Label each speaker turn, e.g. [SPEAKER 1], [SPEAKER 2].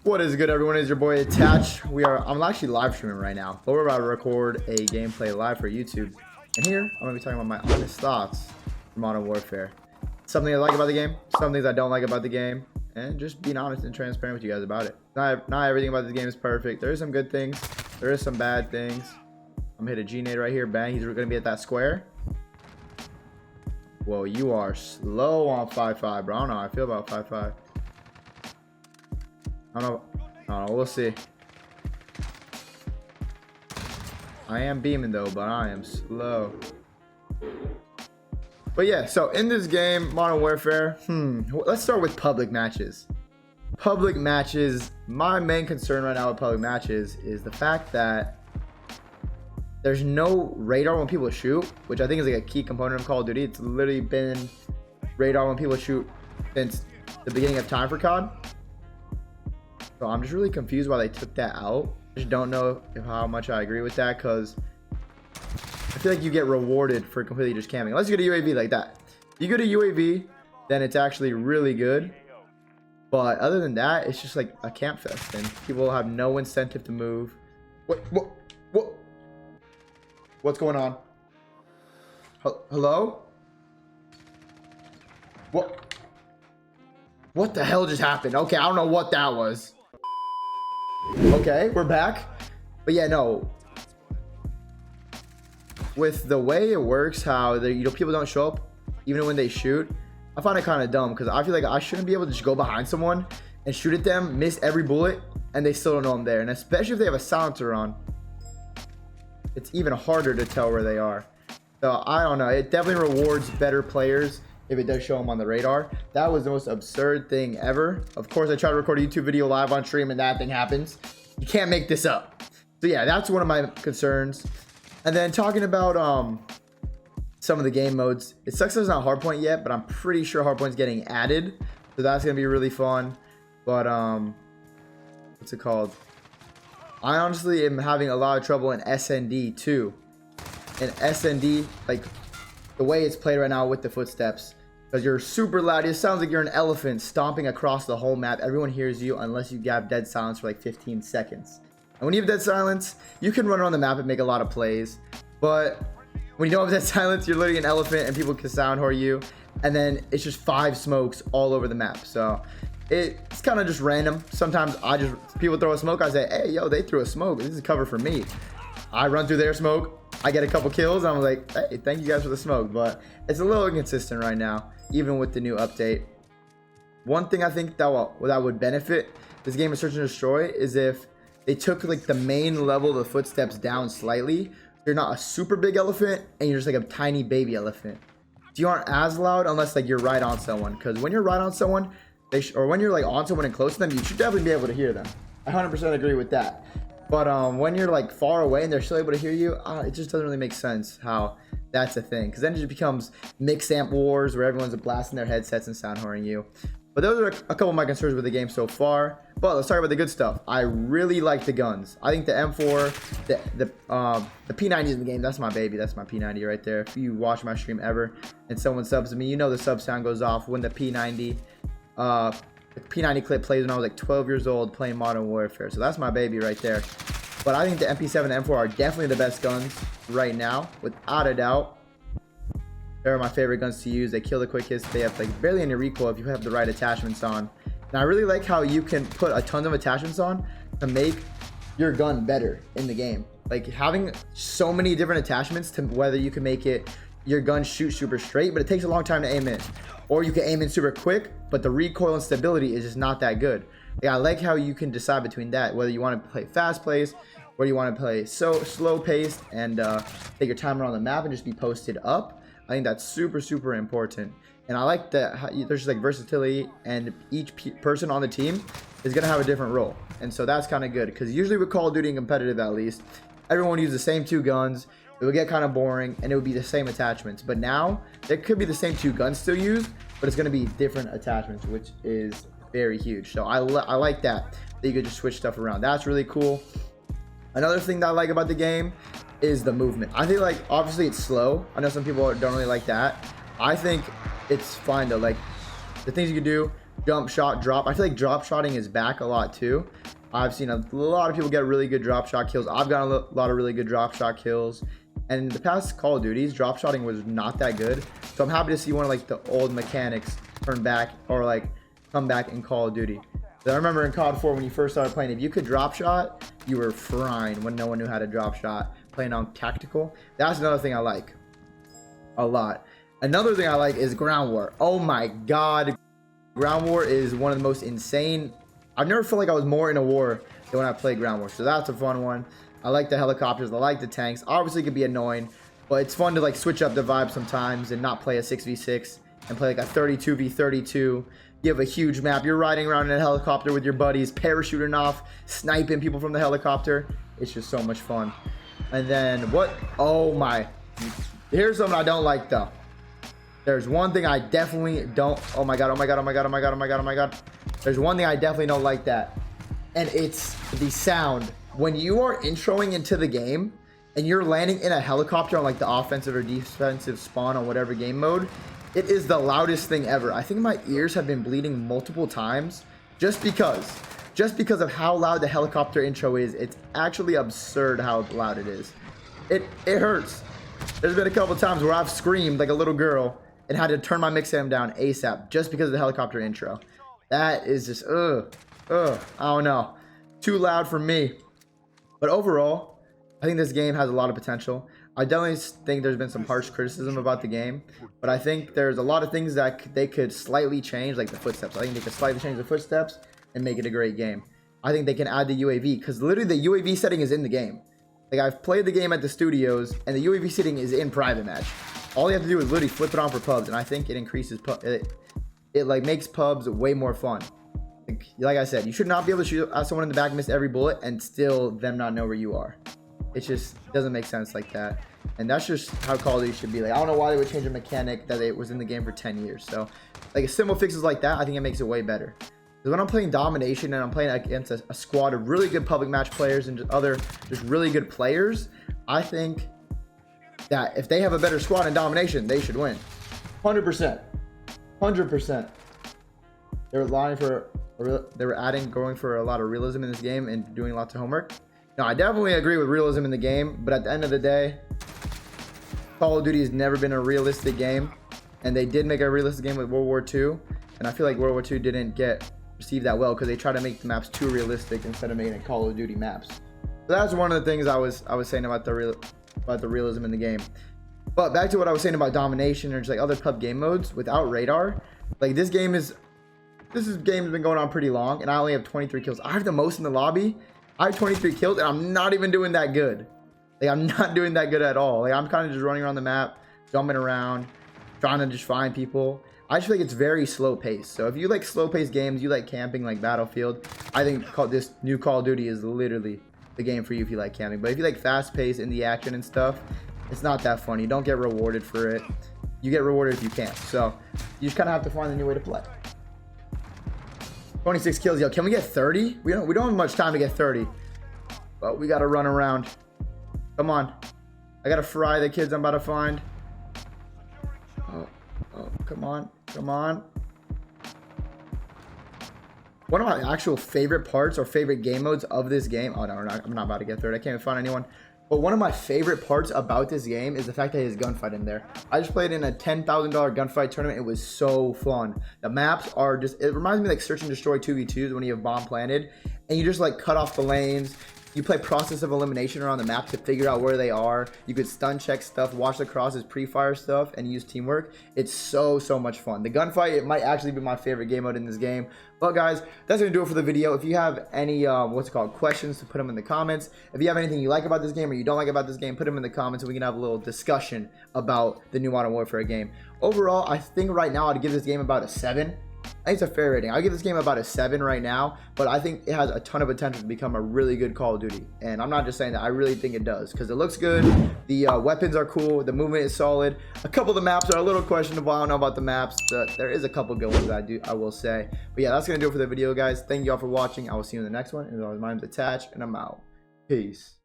[SPEAKER 1] What is good, everyone? It's your boy Attach. I'm actually live streaming right now, but we're about to record a gameplay live for YouTube. And here, I'm gonna be talking about my honest thoughts for Modern Warfare. Something I like about the game, some things I don't like about the game, and just being honest and transparent with you guys about it. Not everything about the game is perfect. There are some good things, there is some bad things. I'm gonna hit a G-nade right here. Bang, he's gonna be at that square. Whoa, you are slow on 5.5, bro. I don't know how I feel about 5.5. I don't know. We'll see. I am beaming though, but I am slow. But yeah, so in this game, Modern Warfare, let's start with public matches. Public matches, my main concern right now with public matches is the fact that there's no radar when people shoot, which I think is like a key component of Call of Duty. It's literally been radar when people shoot since the beginning of time for COD. So I'm just really confused why they took that out. I just don't know how much I agree with that, because I feel like you get rewarded for completely just camping. Unless you get a UAV like that. If you get a UAV, then it's actually really good. But other than that, it's just like a camp fest, and people have no incentive to move. What's going on? Hello? What the hell just happened? Okay, I don't know what that was. Okay, we're back. But yeah, no. With the way it works, how people don't show up even when they shoot, I find it kind of dumb, because I feel like I shouldn't be able to just go behind someone and shoot at them, miss every bullet, and they still don't know I'm there. And especially if they have a silencer on, it's even harder to tell where they are. So I don't know. It definitely rewards better players if it does show them on the radar. That was the most absurd thing ever. Of course, I tried to record a YouTube video live on stream and that thing happens. You can't make this up. So yeah, that's one of my concerns. And then talking about some of the game modes, it sucks there's not Hardpoint yet, but I'm pretty sure Hardpoint's getting added. So that's gonna be really fun. But what's it called? I honestly am having a lot of trouble in SND too. In SND, like the way it's played right now with the footsteps, because you're super loud. It sounds like you're an elephant stomping across the whole map. Everyone hears you unless you have dead silence for like 15 seconds. And when you have dead silence, you can run around the map and make a lot of plays. But when you don't have dead silence, you're literally an elephant and people can sound whore you. And then it's just 5 smokes all over the map. So it's kind of just random. Sometimes people throw a smoke, I say, hey, yo, they threw a smoke. This is cover for me. I run through their smoke. I get a couple kills. I'm like, hey, thank you guys for the smoke. But it's a little inconsistent right now, even with the new update. One thing I think that would benefit this game of Search and Destroy is if they took like the main level of the footsteps down slightly. You're not a super big elephant and you're just like a tiny baby elephant. You aren't as loud unless like you're right on someone. Because when you're right on someone, or when you're like on someone and close to them, you should definitely be able to hear them. I 100% agree with that. But when you're like far away and they're still able to hear you, it just doesn't really make sense how that's a thing. Because then it just becomes mix amp wars where everyone's blasting their headsets and sound whoring you. But those are a couple of my concerns with the game so far. But let's talk about the good stuff. I really like the guns. I think the M4, the P90 in the game, that's my baby. That's my P90 right there. If you watch my stream ever and someone subs to me, you know the sub sound goes off when the P90 clip plays when I was like 12 years old playing Modern Warfare. So that's my baby right there. But I think the MP7 and M4 are definitely the best guns right now, without a doubt. They're my favorite guns to use. They kill the quickest. They have like barely any recoil if you have the right attachments on. And I really like how you can put a ton of attachments on to make your gun better in the game. Like having so many different attachments to whether you can make your gun shoot super straight, but it takes a long time to aim in. Or you can aim in super quick, but the recoil and stability is just not that good. Like, I like how you can decide between that, whether you want to play fast plays, whether you want to play so slow paced and take your time around the map and just be posted up. I think that's super, super important. And I like that there's just like versatility, and each person on the team is going to have a different role. And so that's kind of good, because usually with Call of Duty and competitive, at least, everyone uses the same 2 guns. It would get kind of boring and it would be the same attachments. But now there could be the same 2 guns still used, but it's going to be different attachments, which is very huge. So I like that you could just switch stuff around. That's really cool. Another thing that I like about the game is the movement. I think like obviously it's slow. I know some people don't really like that. I think it's fine though. Like the things you can do, jump shot, drop. I feel like drop shotting is back a lot too. I've seen a lot of people get really good drop shot kills. I've gotten a lot of really good drop shot kills. And in the past Call of Duties, drop shotting was not that good. So I'm happy to see one of like the old mechanics turn back or like come back in Call of Duty. So I remember in COD 4 when you first started playing, if you could drop shot, you were frying when no one knew how to drop shot. Playing on tactical. That's another thing I like a lot. Another thing I like is Ground War. Oh my god. Ground War is one of the most insane. I've never felt like I was more in a war than when I played Ground War. So that's a fun one. I like the helicopters. I like the tanks. Obviously it can be annoying, but it's fun to like switch up the vibe sometimes and not play a 6v6 and play like a 32v32. You have a huge map. You're riding around in a helicopter with your buddies, parachuting off, sniping people from the helicopter. It's just so much fun. And then what? Oh my. Here's something I don't like though. There's one thing I definitely don't. Oh my god, oh my god, oh my god, oh my god, oh my god, oh my god. There's one thing I definitely don't like that. And it's the sound. When you are introing into the game and you're landing in a helicopter on like the offensive or defensive spawn on whatever game mode, it is the loudest thing ever. I think my ears have been bleeding multiple times just because of how loud the helicopter intro is. It's actually absurd how loud it is. It hurts. There's been a couple times where I've screamed like a little girl and had to turn my mix amp down ASAP just because of the helicopter intro. That is just I don't know, too loud for me. But overall, I think this game has a lot of potential. I definitely think there's been some harsh criticism about the game, but I think there's a lot of things that they could slightly change, like the footsteps. I think they could slightly change the footsteps and make it a great game. I think they can add the UAV, because literally the UAV setting is in the game. Like, I've played the game at the studios, and the UAV setting is in private match. All you have to do is literally flip it on for pubs, and I think it increases it like makes pubs way more fun. Like I said, you should not be able to shoot at someone in the back, miss every bullet, and still them not know where you are. It just doesn't make sense like that. And that's just how Call of Duty should be. Like, I don't know why they would change a mechanic that it was in the game for 10 years. So, like, simple fixes like that, I think it makes it way better. Because when I'm playing Domination and I'm playing against a squad of really good public match players and just really good players, I think that if they have a better squad in Domination, they should win. 100%. 100%. They were going for a lot of realism in this game and doing lots of homework. Now, I definitely agree with realism in the game, but at the end of the day, Call of Duty has never been a realistic game, and they did make a realistic game with World War II, and I feel like World War II didn't get received that well because they tried to make the maps too realistic instead of making it Call of Duty maps. So that's one of the things I was saying about the realism in the game. But back to what I was saying about Domination or just like other pub game modes without radar, like this game has been going on pretty long, and I only have 23 kills. I have the most in the lobby. I have 23 kills, and I'm not even doing that good. Like, I'm not doing that good at all. Like, I'm kind of just running around the map, jumping around, trying to just find people. I just feel like it's very slow paced. So if you like slow paced games, you like camping like Battlefield, I think this new Call of Duty is literally the game for you if you like camping. But if you like fast paced in the action and stuff, it's not that fun. You don't get rewarded for it. You get rewarded if you camp. So you just kind of have to find a new way to play. 26 kills. Yo, can we get 30? We don't have much time to get 30. But we got to run around. Come on. I got to fry the kids I'm about to find. Oh, come on. Come on. One of my actual favorite parts or favorite game modes of this game. Oh, no, I'm not about to get 30. I can't even find anyone. But one of my favorite parts about this game is the fact that there's gunfight in there. I just played in a $10,000 gunfight tournament. It was so fun. The maps are just, it reminds me like Search and Destroy 2v2s when you have bomb planted and you just like cut off the lanes. You play process of elimination around the map to figure out where they are. You could stun check stuff, watch the crosses, pre-fire stuff, and use teamwork. It's so much fun. The gunfight, it might actually be my favorite game mode in this game. But guys, that's going to do it for the video. If you have any, questions, to put them in the comments. If you have anything you like about this game or you don't like about this game, put them in the comments and we can have a little discussion about the new Modern Warfare game. Overall, I think right now I'd give this game about a 7. I think it's a fair rating. I'll give this game about a 7 right now, but I think it has a ton of potential to become a really good Call of Duty. And I'm not just saying that, I really think it does because it looks good. The weapons are cool. The movement is solid. A couple of the maps are a little questionable. I don't know about the maps. There is a couple good ones I will say. But yeah, that's going to do it for the video, guys. Thank you all for watching. I will see you in the next one. And as always, my name's Attach, and I'm out. Peace.